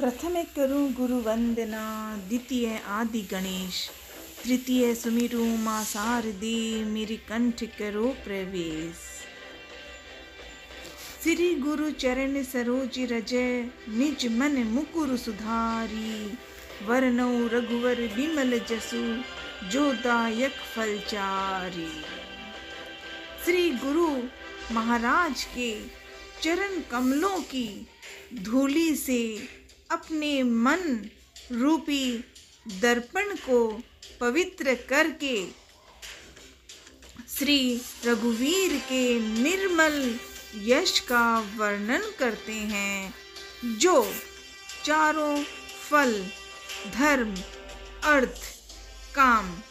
प्रथमे करूं गुरु वंदना, द्वितीय आदि गणेश, तृतीय सुमिरू मां शारदे, मेरी कंठ करो प्रवेश। श्री गुरु चरण सरोज रज, निज मन मुकुर सुधारी, वरनौ रघुवर विमल जसु, जो दायक फलचारी। श्री गुरु महाराज के चरण कमलों की धूली से अपने मन रूपी दर्पण को पवित्र करके श्री रघुवीर के निर्मल यश का वर्णन करते हैं, जो चारों फल धर्म अर्थ काम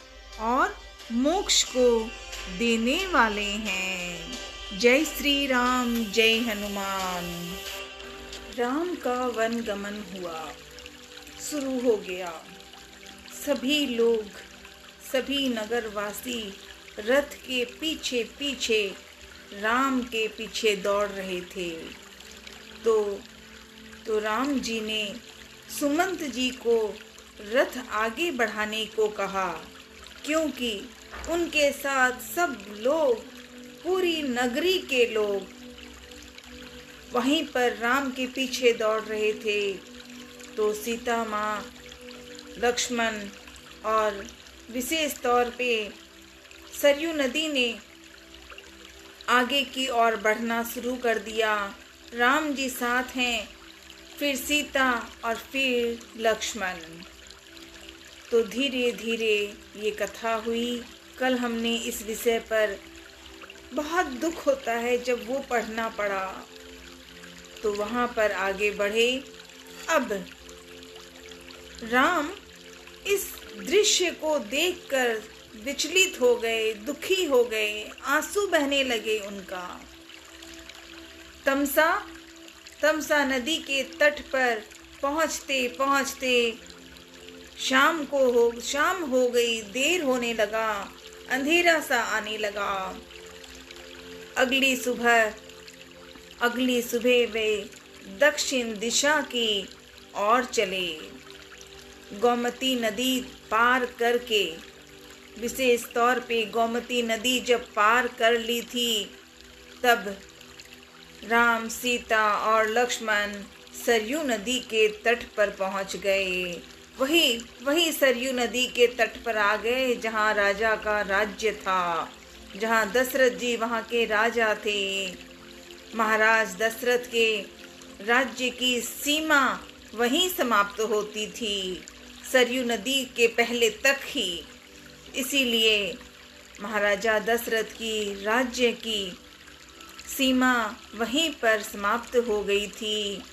और मोक्ष को देने वाले हैं। जय श्री राम, जय हनुमान। राम का वन गमन हुआ, शुरू हो गया। सभी लोग, सभी नगरवासी रथ के पीछे पीछे राम के पीछे दौड़ रहे थे। तो राम जी ने सुमंत जी को रथ आगे बढ़ाने को कहा, क्योंकि उनके साथ सब लोग, पूरी नगरी के लोग वहीं पर राम के पीछे दौड़ रहे थे। तो सीता माँ, लक्ष्मण और विशेष तौर पे सरयू नदी ने आगे की ओर बढ़ना शुरू कर दिया। राम जी साथ हैं, फिर सीता और फिर लक्ष्मण। तो धीरे धीरे ये कथा हुई। कल हमने इस विषय पर, बहुत दुख होता है जब वो पढ़ना पड़ा, तो वहाँ पर आगे बढ़े। अब राम इस दृश्य को देखकर विचलित हो गए, दुखी हो गए, आंसू बहने लगे उनका। तमसा नदी के तट पर पहुँचते पहुँचते शाम हो गई, देर होने लगा, अंधेरा सा आने लगा। अगली सुबह वे दक्षिण दिशा की ओर चले। गोमती नदी पार करके, विशेष तौर पे गोमती नदी जब पार कर ली थी, तब राम, सीता और लक्ष्मण सरयू नदी के तट पर पहुंच गए। वही सरयू नदी के तट पर आ गए जहां राजा का राज्य था, जहां दशरथ जी वहां के राजा थे। महाराज दशरथ के राज्य की सीमा वहीं समाप्त होती थी, सरयू नदी के पहले तक ही। इसीलिए महाराजा दशरथ की राज्य की सीमा वहीं पर समाप्त हो गई थी।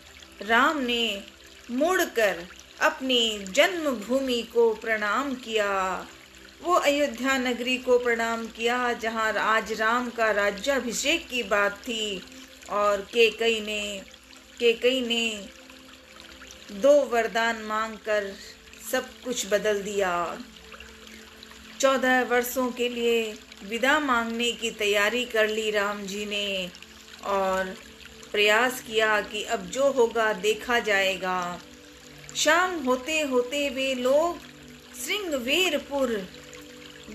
राम ने मुड़कर अपनी जन्मभूमि को प्रणाम किया, वो अयोध्या नगरी को प्रणाम किया जहां आज राम का राज्याभिषेक की बात थी। और केकई ने 2 वरदान मांगकर सब कुछ बदल दिया। 14 वर्षों के लिए विदा मांगने की तैयारी कर ली राम जी ने, और प्रयास किया कि अब जो होगा देखा जाएगा। शाम होते होते वे लोग श्रृंगवेरपुर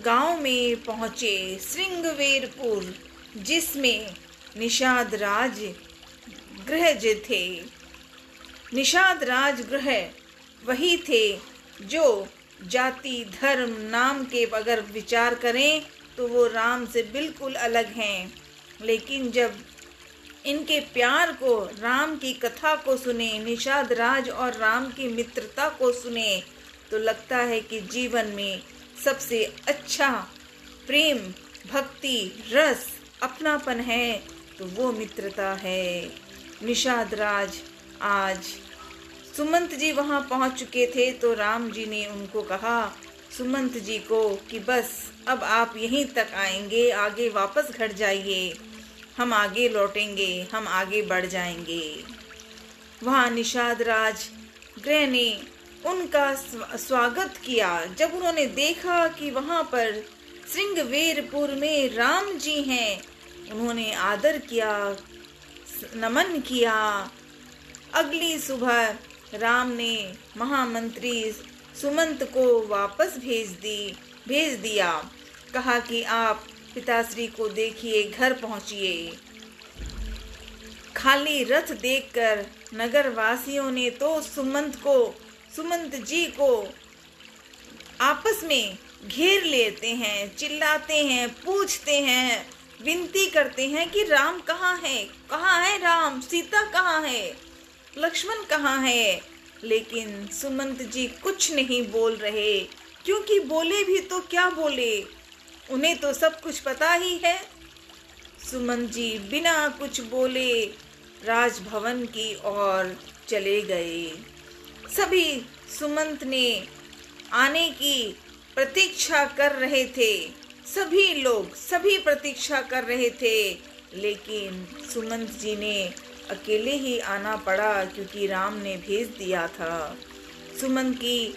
गांव में पहुंचे। श्रृंगवेरपुर, जिसमें निषाद राज गृह थे। निषाद राज गृह वही थे जो जाति धर्म नाम के अगर विचार करें तो वो राम से बिल्कुल अलग हैं। लेकिन जब इनके प्यार को, राम की कथा को सुने, निषाद राज और राम की मित्रता को सुने, तो लगता है कि जीवन में सबसे अच्छा प्रेम, भक्ति, रस, अपनापन है तो वो मित्रता है। निषाद राज, आज सुमंत जी वहां पहुंच चुके थे, तो राम जी ने उनको कहा, सुमंत जी को, कि बस अब आप यहीं तक आएंगे, आगे वापस घर जाइए, हम आगे लौटेंगे, हम आगे बढ़ जाएंगे। वहां निषाद राज गृह ने उनका स्वागत किया। जब उन्होंने देखा कि वहां पर श्रृंगवेरपुर में राम जी हैं, उन्होंने आदर किया, नमन किया। अगली सुबह राम ने महामंत्री सुमंत को वापस भेज दिया। कहा कि आप पिताश्री को देखिए, घर पहुंचिए। खाली रथ देखकर नगर वासियों ने तो सुमंत जी को आपस में घेर लेते हैं, चिल्लाते हैं, पूछते हैं, विनती करते हैं कि राम कहाँ है, कहाँ है राम, सीता कहाँ है, लक्ष्मण कहाँ है। लेकिन सुमंत जी कुछ नहीं बोल रहे, क्योंकि बोले भी तो क्या बोले, उन्हें तो सब कुछ पता ही है। सुमंत जी बिना कुछ बोले राजभवन की ओर चले गए। सभी सुमंत ने आने की प्रतीक्षा कर रहे थे, सभी प्रतीक्षा कर रहे थे, लेकिन सुमंत जी ने अकेले ही आना पड़ा, क्योंकि राम ने भेज दिया था। सुमंत की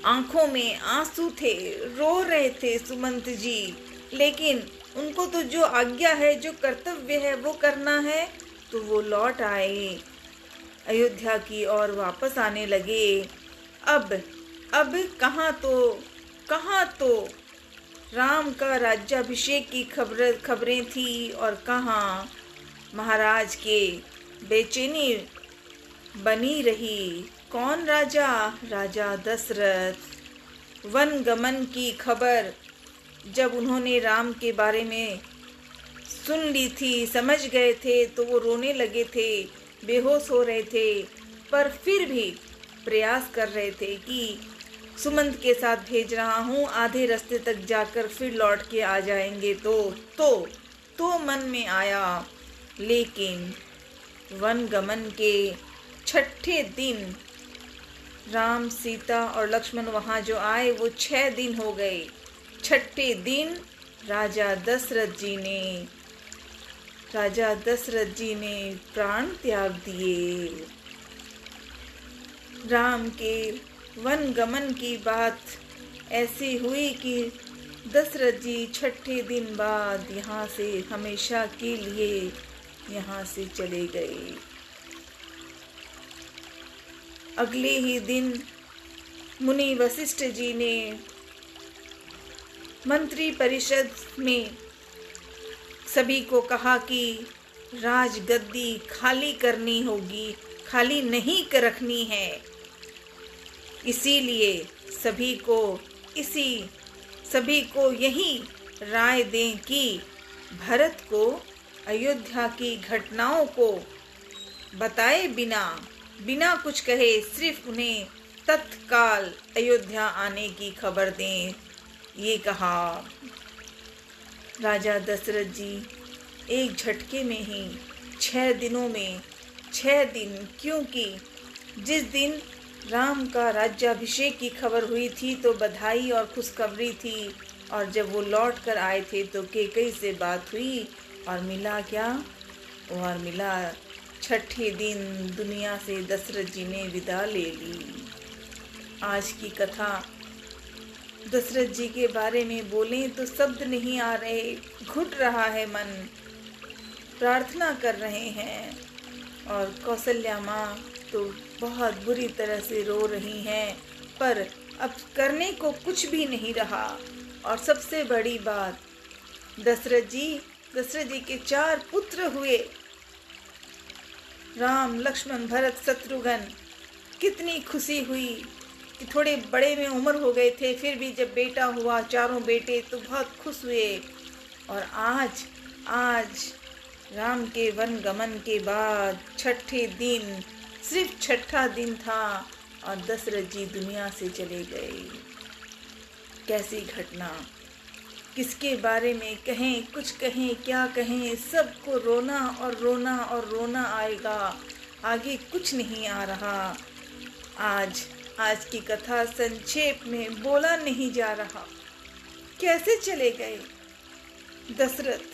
आंखों में आंसू थे, रो रहे थे सुमंत जी, लेकिन उनको तो जो आज्ञा है, जो कर्तव्य है वो करना है, तो वो लौट आए, अयोध्या की ओर वापस आने लगे। अब कहाँ तो राम का राज्याभिषेक की खबरें थी, और कहाँ महाराज के बेचैनी बनी रही। कौन राजा? राजा दशरथ। वन गमन की खबर जब उन्होंने राम के बारे में सुन ली थी, समझ गए थे, तो वो रोने लगे थे, बेहोश हो रहे थे, पर फिर भी प्रयास कर रहे थे कि सुमंत के साथ भेज रहा हूँ, आधे रास्ते तक जाकर फिर लौट के आ जाएंगे तो मन में आया। लेकिन वन गमन के 6ठे दिन राम, सीता और लक्ष्मण वहाँ जो आए वो 6 दिन हो गए। 6ठे दिन राजा दशरथ जी ने प्राण त्याग दिए। राम के वन गमन की बात ऐसी हुई कि दशरथ जी 6ठे दिन बाद यहाँ से हमेशा के लिए यहाँ से चले गए। अगले ही दिन मुनि वशिष्ठ जी ने मंत्री परिषद में सभी को कहा कि राजगद्दी खाली करनी होगी, खाली नहीं रखनी है। इसीलिए सभी को यही राय दें कि भरत को अयोध्या की घटनाओं को बताए बिना कुछ कहे सिर्फ उन्हें तत्काल अयोध्या आने की खबर दें। ये कहा। राजा दशरथ जी एक झटके में ही 6 दिनों में 6 दिन, क्योंकि जिस दिन राम का राज्याभिषेक की खबर हुई थी तो बधाई और खुशखबरी थी, और जब वो लौट कर आए थे तो कैकेयी से बात हुई, और मिला क्या? और मिला 6ठे दिन दुनिया से दशरथ जी ने विदा ले ली। आज की कथा दशरथ जी के बारे में बोलें तो शब्द नहीं आ रहे, घुट रहा है मन, प्रार्थना कर रहे हैं। और कौशल्या माँ तो बहुत बुरी तरह से रो रही हैं, पर अब करने को कुछ भी नहीं रहा। और सबसे बड़ी बात, दशरथ जी के 4 पुत्र हुए, राम, लक्ष्मण, भरत, शत्रुघ्न। कितनी खुशी हुई कि थोड़े बड़े में उम्र हो गए थे, फिर भी जब बेटा हुआ, 4 बेटे, तो बहुत खुश हुए। और आज राम के वन गमन के बाद 6ठे दिन, सिर्फ 6ठा दिन था और दशरथ जी दुनिया से चले गए। कैसी घटना, किसके बारे में कहें, कुछ कहें, क्या कहें, सबको रोना और रोना और रोना आएगा, आगे कुछ नहीं आ रहा। आज की कथा संक्षेप में बोला नहीं जा रहा। कैसे चले गए दशरथ,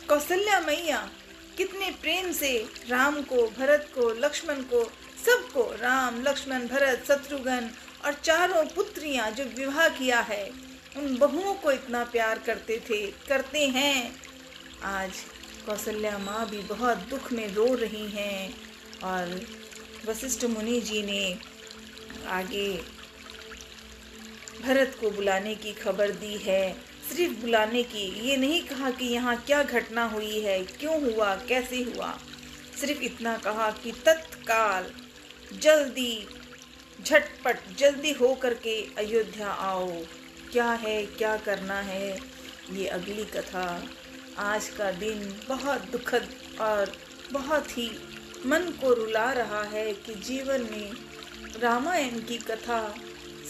कौशल्या मैया कितने प्रेम से राम को, भरत को, लक्ष्मण को, सबको, राम, लक्ष्मण, भरत, शत्रुघ्न और 4 पुत्रियां जो विवाह किया है, उन बहुओं को इतना प्यार करते हैं। आज कौशल्या माँ भी बहुत दुख में रो रही हैं, और वशिष्ठ मुनि जी ने आगे भरत को बुलाने की खबर दी है। सिर्फ बुलाने की, ये नहीं कहा कि यहाँ क्या घटना हुई है, क्यों हुआ, कैसे हुआ। सिर्फ इतना कहा कि तत्काल जल्दी, झटपट जल्दी हो करके अयोध्या आओ। क्या है, क्या करना है, ये अगली कथा। आज का दिन बहुत दुखद और बहुत ही मन को रुला रहा है कि जीवन में रामायण की कथा,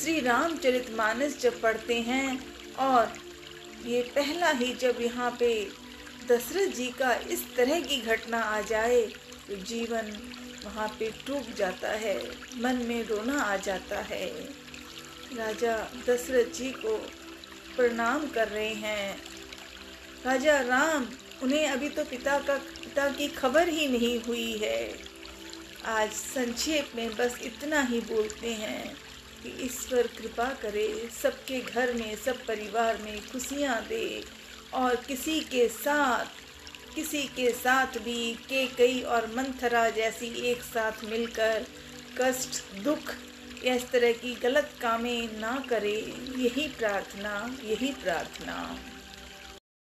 श्री रामचरितमानस जब पढ़ते हैं और ये पहला ही जब यहाँ पे दशरथ जी का इस तरह की घटना आ जाए तो जीवन वहाँ पे टूट जाता है, मन में रोना आ जाता है। राजा दशरथ जी को प्रणाम कर रहे हैं। राजा राम, उन्हें अभी तो पिता की खबर ही नहीं हुई है। आज संक्षेप में बस इतना ही बोलते हैं कि ईश्वर कृपा करे, सबके घर में, सब परिवार में खुशियाँ दे और किसी के साथ भी कैकेयी और मंथरा जैसी एक साथ मिलकर कष्ट, दुख या इस तरह की गलत कामें ना करे। यही प्रार्थना।